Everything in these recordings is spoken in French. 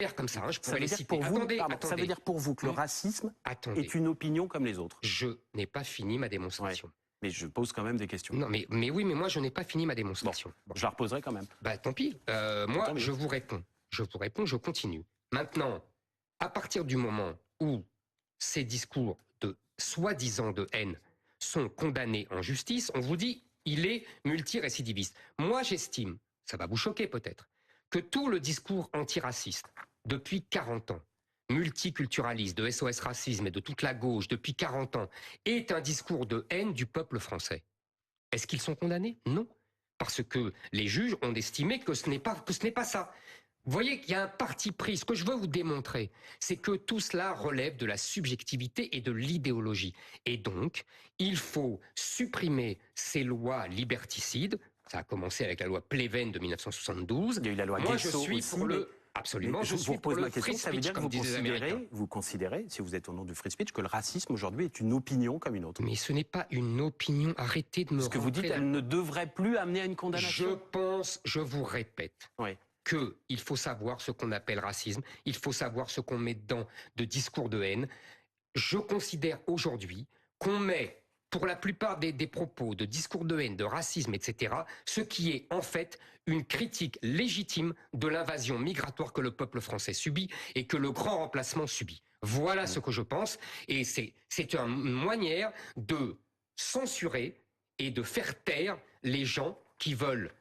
faire comme ça, hein, je Ça pourrais veut les dire citer. pour vous, Attendez, pardon, ça veut attendez. dire pour vous que le racisme Attendez. est une opinion comme les autres. Je n'ai pas fini ma démonstration. Mais je pose quand même des questions. Non, mais oui, mais moi, je n'ai pas fini ma démonstration. Bon. Je la reposerai quand même. Bah, tant pis. Moi, je vous réponds. Je continue. Maintenant, à partir du moment où ces discours de soi-disant de haine sont condamnés en justice, on vous dit il est multirécidiviste. Moi, j'estime, ça va vous choquer peut-être, que tout le discours antiraciste depuis 40 ans, multiculturaliste, de SOS Racisme et de toute la gauche depuis 40 ans, est un discours de haine du peuple français. Est-ce qu'ils sont condamnés? Non. Parce que les juges ont estimé que ce n'est pas ça. Vous voyez qu'il y a un parti pris. Ce que je veux vous démontrer, c'est que tout cela relève de la subjectivité et de l'idéologie. Et donc, il faut supprimer ces lois liberticides. Ça a commencé avec la loi Pleven de 1972. Il y a eu la loi Moi, Guesso je suis aussi, pour le... Absolument, je suis pour le free ça veut speech, dire que comme disent les Américains. vous considérez, si vous êtes au nom du free speech, que le racisme aujourd'hui est une opinion comme une autre. Mais ce n'est pas une opinion. Arrêtez de me Ce que vous dites, elle ne devrait plus amener à une condamnation. Je vous répète, qu'il faut savoir ce qu'on appelle racisme, il faut savoir ce qu'on met dedans de discours de haine. Je considère aujourd'hui qu'on met, pour la plupart des propos de discours de haine, de racisme, etc., ce qui est en fait une critique légitime de l'invasion migratoire que le peuple français subit et que le grand remplacement subit. Voilà ce que je pense, et c'est une manière de censurer et de faire taire les gens qui veulent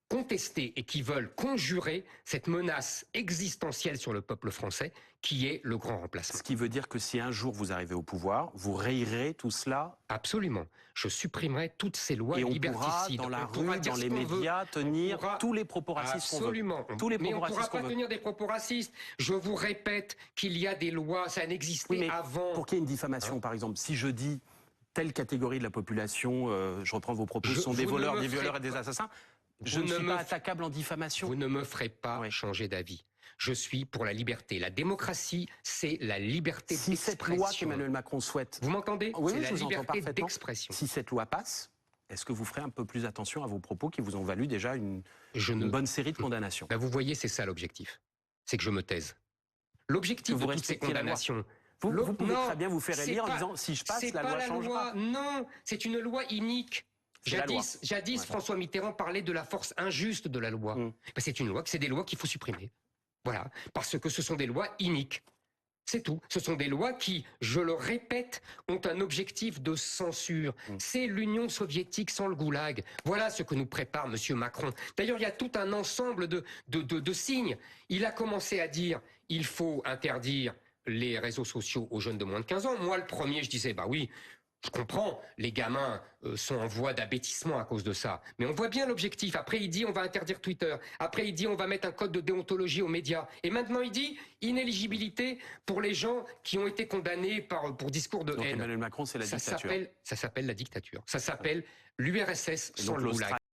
contester et qui veulent conjurer cette menace existentielle sur le peuple français qui est le grand remplacement. Ce qui veut dire que si un jour vous arrivez au pouvoir, vous rayerez tout cela? Absolument. Je supprimerai toutes ces lois liberticides. Et on pourra, dans la rue, dans les médias, tenir tous les propos racistes qu'on veut. Absolument. Mais on ne pourra pas tenir des propos racistes. Je vous répète qu'il y a des lois, ça n'existait avant. Pour qu'il y ait une diffamation, par exemple, si je dis telle catégorie de la population, je reprends vos propos, sont des voleurs, des violeurs et des assassins, je ne suis pas attaquable en diffamation. Vous ne me ferez pas changer d'avis. Je suis pour la liberté. La démocratie, c'est la liberté d'expression. Si cette loi qu'Emmanuel Macron souhaite... Vous m'entendez? Oui, c'est je vous entends parfaitement. d'expression. Si cette loi passe, est-ce que vous ferez un peu plus attention à vos propos qui vous ont valu déjà une bonne série de condamnations? Ben vous voyez, c'est ça l'objectif. C'est que je me taise. L'objectif de toutes ces condamnations... Vous pouvez très bien vous faire élire en disant si je passe, la loi changera. Non, c'est une loi inique. Jadis, François Mitterrand parlait de la force injuste de la loi. Ben, c'est des lois qu'il faut supprimer. Voilà, parce que ce sont des lois iniques. C'est tout. Ce sont des lois qui, je le répète, ont un objectif de censure. C'est l'Union soviétique sans le goulag. Voilà ce que nous prépare M. Macron. D'ailleurs, il y a tout un ensemble de signes. Il a commencé à dire il faut interdire les réseaux sociaux aux jeunes de moins de 15 ans. Moi, le premier, je disais, bah oui, je comprends, les gamins sont en voie d'abêtissement à cause de ça. Mais on voit bien l'objectif. Après, il dit on va interdire Twitter. Après, il dit on va mettre un code de déontologie aux médias. Et maintenant, il dit inéligibilité pour les gens qui ont été condamnés pour discours de haine. Emmanuel Macron, c'est la dictature. Ça s'appelle la dictature. Ça s'appelle l'URSS sans le goulag.